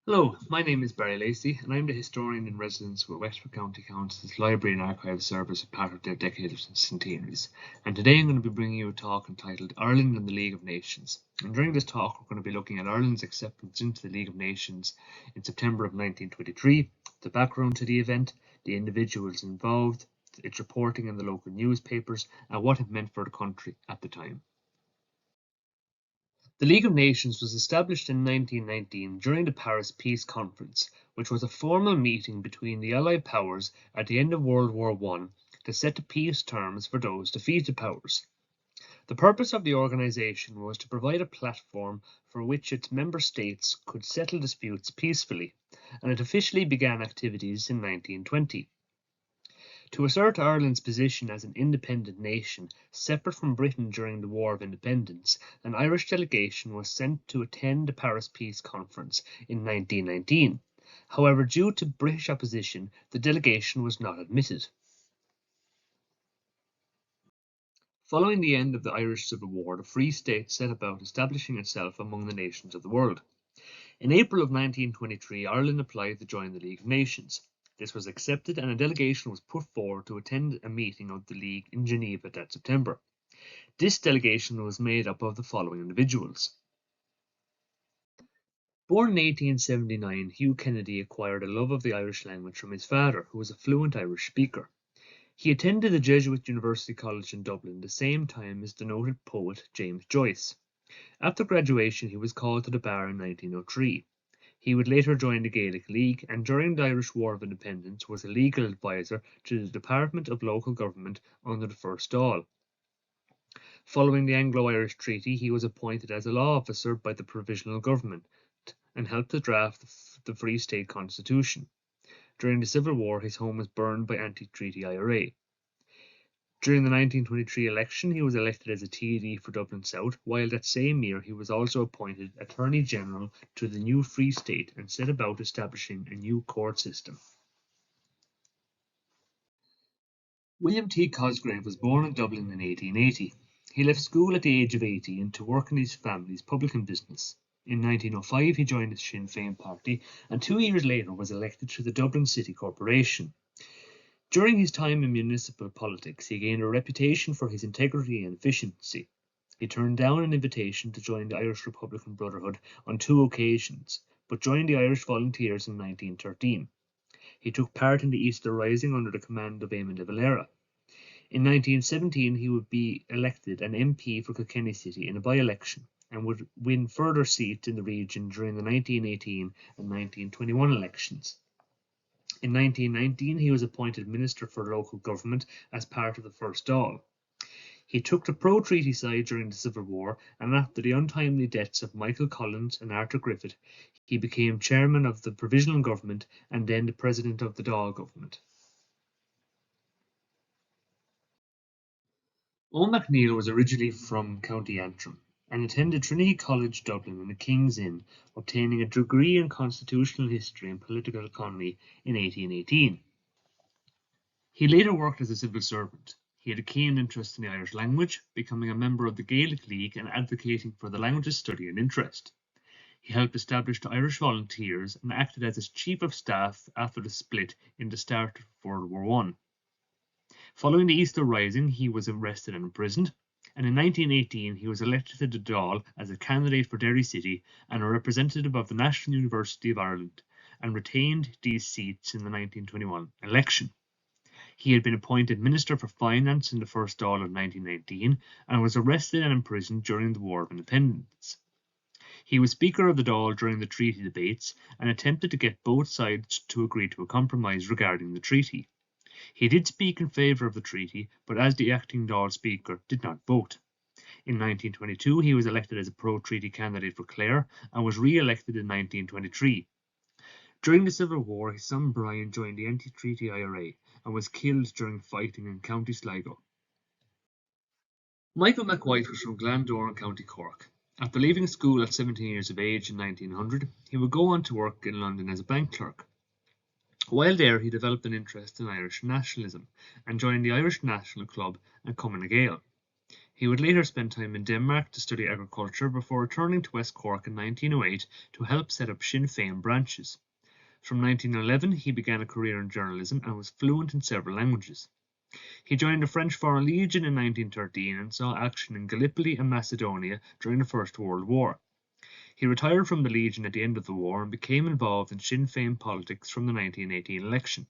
Hello, my name is Barry Lacey, and I'm the historian in residence with Wexford County Council's Library and Archive Service as part of their Decade of Centenaries. And today I'm going to be bringing you a talk entitled Ireland and the League of Nations. And during this talk, we're going to be looking at Ireland's acceptance into the League of Nations in September of 1923, the background to the event, the individuals involved, its reporting in the local newspapers, and what it meant for the country at the time. The League of Nations was established in 1919 during the Paris Peace Conference, which was a formal meeting between the Allied powers at the end of World War I to set the peace terms for those defeated powers. The purpose of the organisation was to provide a platform for which its member states could settle disputes peacefully, and it officially began activities in 1920. To assert Ireland's position as an independent nation, separate from Britain during the War of Independence, an Irish delegation was sent to attend the Paris Peace Conference in 1919. However, due to British opposition, the delegation was not admitted. Following the end of the Irish Civil War, the Free State set about establishing itself among the nations of the world. In April of 1923, Ireland applied to join the League of Nations. This was accepted and a delegation was put forward to attend a meeting of the League in Geneva that September. This delegation was made up of the following individuals. Born in 1879, Hugh Kennedy acquired a love of the Irish language from his father, who was a fluent Irish speaker. He attended the Jesuit University College in Dublin the same time as the noted poet James Joyce. After graduation, he was called to the bar in 1903. He would later join the Gaelic League, and during the Irish War of Independence was a legal advisor to the Department of Local Government under the First Dáil. Following the Anglo-Irish Treaty, he was appointed as a law officer by the Provisional Government and helped to draft the Free State Constitution. During the Civil War, his home was burned by anti-treaty IRA. During the 1923 election, he was elected as a TD for Dublin South, while that same year he was also appointed Attorney General to the new Free State and set about establishing a new court system. William T. Cosgrave was born in Dublin in 1880. He left school at the age of 18 to work in his family's publican business. In 1905 he joined the Sinn Féin party and 2 years later was elected to the Dublin City Corporation. During his time in municipal politics, he gained a reputation for his integrity and efficiency. He turned down an invitation to join the Irish Republican Brotherhood on 2 occasions, but joined the Irish Volunteers in 1913. He took part in the Easter Rising under the command of Eamon de Valera. In 1917, he would be elected an MP for Kilkenny City in a by-election and would win further seats in the region during the 1918 and 1921 elections. In 1919, he was appointed Minister for Local Government as part of the First Dáil. He took the pro-treaty side during the Civil War, and after the untimely deaths of Michael Collins and Arthur Griffith, he became chairman of the Provisional Government and then the President of the Dáil Government. Owen MacNeill was originally from County Antrim and attended Trinity College Dublin and the King's Inn, obtaining a degree in Constitutional History and Political Economy in 1818. He later worked as a civil servant. He had a keen interest in the Irish language, becoming a member of the Gaelic League and advocating for the language's study and interest. He helped establish the Irish Volunteers and acted as its chief of staff after the split in the start of World War I. Following the Easter Rising, he was arrested and imprisoned, and in 1918 he was elected to the Dáil as a candidate for Derry City and a representative of the National University of Ireland, and retained these seats in the 1921 election. He had been appointed Minister for Finance in the First Dáil of 1919 and was arrested and imprisoned during the War of Independence. He was Speaker of the Dáil during the treaty debates and attempted to get both sides to agree to a compromise regarding the treaty. He did speak in favour of the treaty, but as the acting Dáil Speaker, did not vote. In 1922, he was elected as a pro-treaty candidate for Clare and was re-elected in 1923. During the Civil War, his son Brian joined the anti-treaty IRA and was killed during fighting in County Sligo. Michael McWhite was from Glandore in County Cork. After leaving school at 17 years of age in 1900, he would go on to work in London as a bank clerk. While there, he developed an interest in Irish nationalism and joined the Irish National Club and Cumann na Gael. He would later spend time in Denmark to study agriculture before returning to West Cork in 1908 to help set up Sinn Féin branches. From 1911 he began a career in journalism and was fluent in several languages. He joined the French Foreign Legion in 1913 and saw action in Gallipoli and Macedonia during the First World War. He retired from the Legion at the end of the war and became involved in Sinn Féin politics from the 1918 election.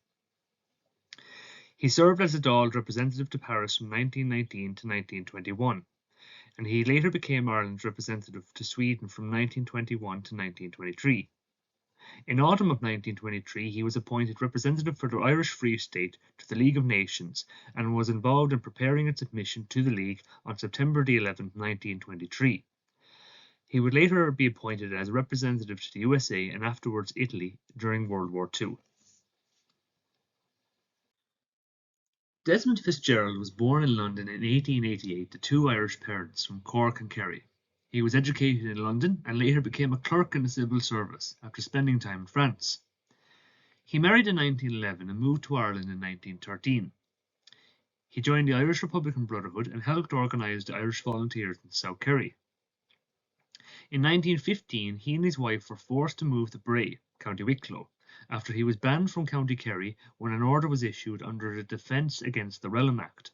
He served as a Dáil representative to Paris from 1919 to 1921, and he later became Ireland's representative to Sweden from 1921 to 1923. In autumn of 1923 he was appointed representative for the Irish Free State to the League of Nations and was involved in preparing its admission to the League on September 11, 1923. He would later be appointed as a representative to the USA and afterwards Italy during World War II. Desmond Fitzgerald was born in London in 1888 to two Irish parents from Cork and Kerry. He was educated in London and later became a clerk in the civil service after spending time in France. He married in 1911 and moved to Ireland in 1913. He joined the Irish Republican Brotherhood and helped organise the Irish Volunteers in South Kerry. In 1915 he and his wife were forced to move to Bray, County Wicklow, after he was banned from County Kerry when an order was issued under the Defence Against the Realm Act.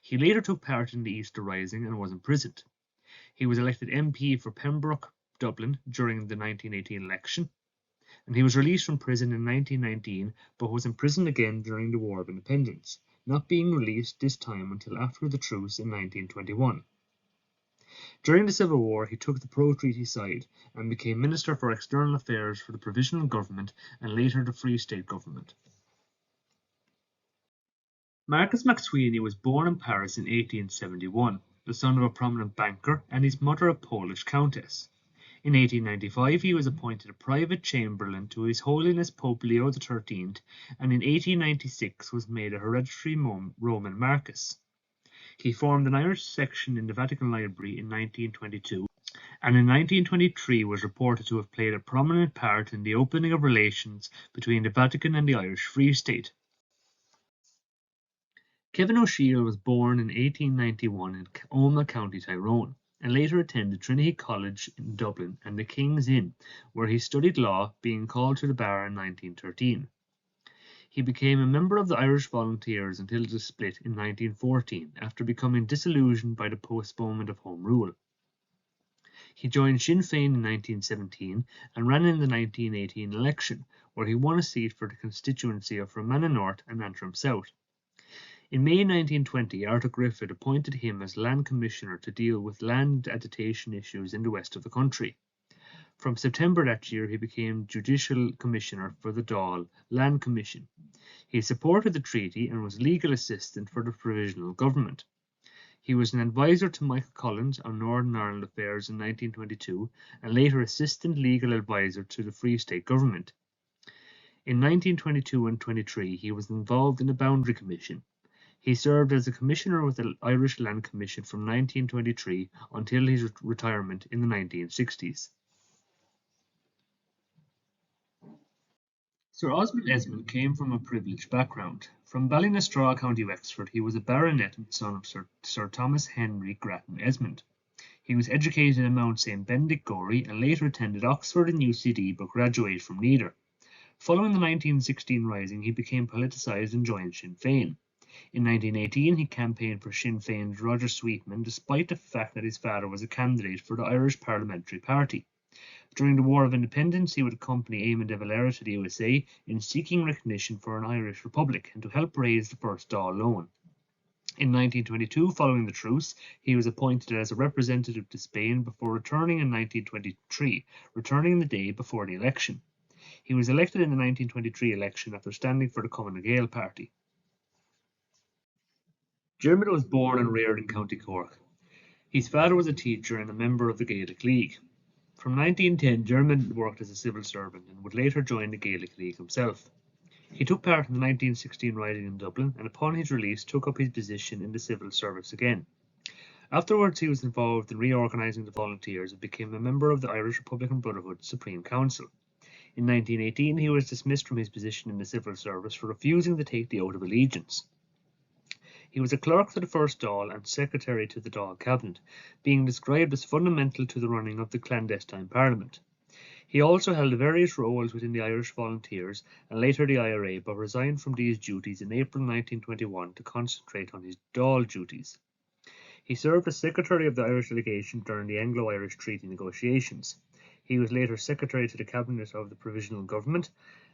He later took part in the Easter Rising and was imprisoned. He was elected MP for Pembroke, Dublin during the 1918 election, and he was released from prison in 1919 but was imprisoned again during the War of Independence, not being released this time until after the truce in 1921. During the Civil War he took the pro-treaty side and became Minister for External Affairs for the Provisional Government and later the Free State Government. Marcus McSweeney was born in Paris in 1871, the son of a prominent banker and his mother a Polish countess. In 1895 he was appointed a private chamberlain to His Holiness Pope Leo XIII and in 1896 was made a hereditary Roman Marquess. He formed an Irish section in the Vatican Library in 1922 and in 1923 was reported to have played a prominent part in the opening of relations between the Vatican and the Irish Free State. Kevin O'Shiel was born in 1891 in Omagh, County Tyrone, and later attended Trinity College in Dublin and the King's Inn, where he studied law, being called to the bar in 1913. He became a member of the Irish Volunteers until the split in 1914, after becoming disillusioned by the postponement of Home Rule. He joined Sinn Féin in 1917 and ran in the 1918 election, where he won a seat for the constituency of Fermanagh North and Antrim South. In May 1920, Arthur Griffith appointed him as Land Commissioner to deal with land agitation issues in the west of the country. From September that year he became Judicial Commissioner for the Dáil Land Commission. He supported the treaty and was legal assistant for the Provisional Government. He was an advisor to Michael Collins on Northern Ireland affairs in 1922 and later assistant legal advisor to the Free State Government. In 1922 and 23 he was involved in the Boundary Commission. He served as a commissioner with the Irish Land Commission from 1923 until his retirement in the 1960s. Sir Osmond Esmond came from a privileged background. From Ballynastraw, County Wexford, he was a baronet and son of Sir Thomas Henry Grattan Esmond. He was educated at Mount St. Benedict Gorey and later attended Oxford and UCD but graduated from neither. Following the 1916 Rising, he became politicised and joined Sinn Féin. In 1918 he campaigned for Sinn Féin's Roger Sweetman despite the fact that his father was a candidate for the Irish Parliamentary Party. During the War of Independence he would accompany Eamon de Valera to the USA in seeking recognition for an Irish Republic and to help raise the first Dáil loan. In 1922, following the truce, he was appointed as a representative to Spain before returning in 1923, returning the day before the election. He was elected in the 1923 election after standing for the Cumann na Gael party. Dermot was born and reared in County Cork. His father was a teacher and a member of the Gaelic League. From 1910, Dermot worked as a civil servant and would later join the Gaelic League himself. He took part in the 1916 Rising in Dublin and upon his release took up his position in the civil service again. Afterwards he was involved in reorganising the volunteers and became a member of the Irish Republican Brotherhood Supreme Council. In 1918 he was dismissed from his position in the civil service for refusing to take the oath of allegiance. He was a clerk to the First Dáil and secretary to the Dáil cabinet, being described as fundamental to the running of the clandestine parliament. He also held various roles within the Irish Volunteers and later the IRA, but resigned from these duties in April 1921 to concentrate on his Dáil duties. He served as secretary of the Irish delegation during the Anglo-Irish treaty negotiations. He was later secretary to the cabinet of the provisional government,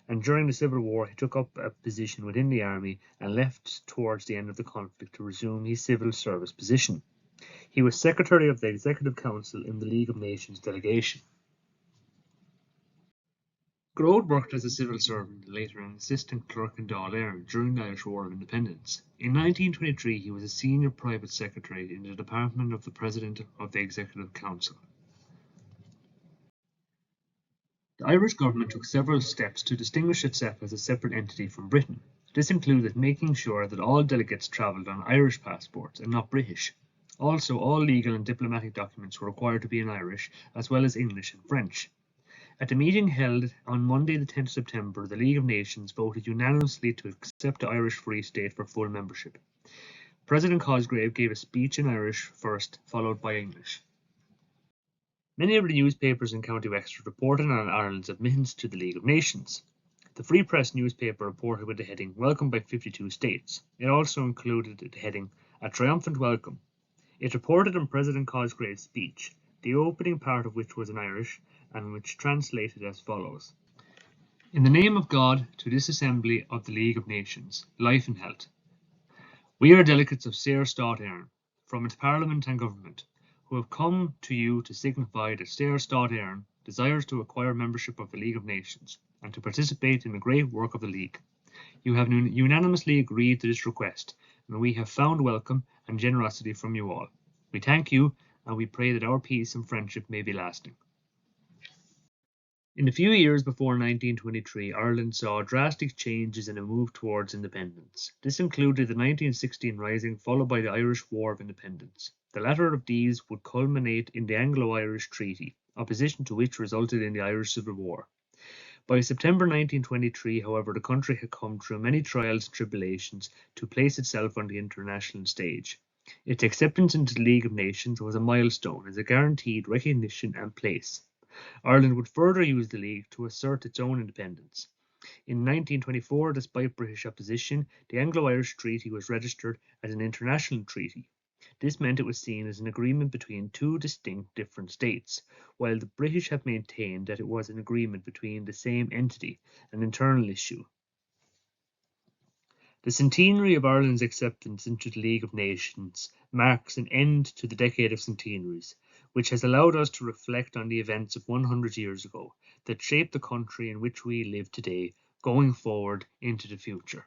and during the Civil War he took up a position within the army and left towards the end of the conflict to resume his civil service position. He was secretary of the Executive Council in the League of Nations delegation. Grode worked as a civil servant and later an assistant clerk in Dáil Éireann during the Irish War of Independence. In 1923 he was a senior private secretary in the department of the President of the Executive Council. The Irish government took several steps to distinguish itself as a separate entity from Britain. This included making sure that all delegates travelled on Irish passports and not British. Also, all legal and diplomatic documents were required to be in Irish, as well as English and French. At the meeting held on Monday the 10th of September, the League of Nations voted unanimously to accept the Irish Free State for full membership. President Cosgrave gave a speech in Irish first, followed by English. Many of the newspapers in County Wexford reported on Ireland's admittance to the League of Nations. The Free Press newspaper reported with the heading "Welcome by 52 States." It also included the heading "A Triumphant Welcome." It reported on President Cosgrave's speech, the opening part of which was in Irish, and which translated as follows. In the name of God, to this assembly of the League of Nations, life and health. We are delegates of Saor Stát Éireann, from its Parliament and Government, who have come to you to signify that Saor Stát Éireann desires to acquire membership of the League of Nations and to participate in the great work of the League. You have unanimously agreed to this request, and we have found welcome and generosity from you all. We thank you, and we pray that our peace and friendship may be lasting. In the few years before 1923, Ireland saw drastic changes and a move towards independence. This included the 1916 Rising, followed by the Irish War of Independence. The latter of these would culminate in the Anglo-Irish Treaty, opposition to which resulted in the Irish Civil War. By September 1923, however, the country had come through many trials and tribulations to place itself on the international stage. Its acceptance into the League of Nations was a milestone as it guaranteed recognition and place. Ireland would further use the League to assert its own independence. In 1924, despite British opposition, the Anglo-Irish Treaty was registered as an international treaty. This meant it was seen as an agreement between two distinct different states, while the British have maintained that it was an agreement between the same entity, an internal issue. The centenary of Ireland's acceptance into the League of Nations marks an end to the decade of centenaries, which has allowed us to reflect on the events of 100 years ago that shaped the country in which we live today, going forward into the future.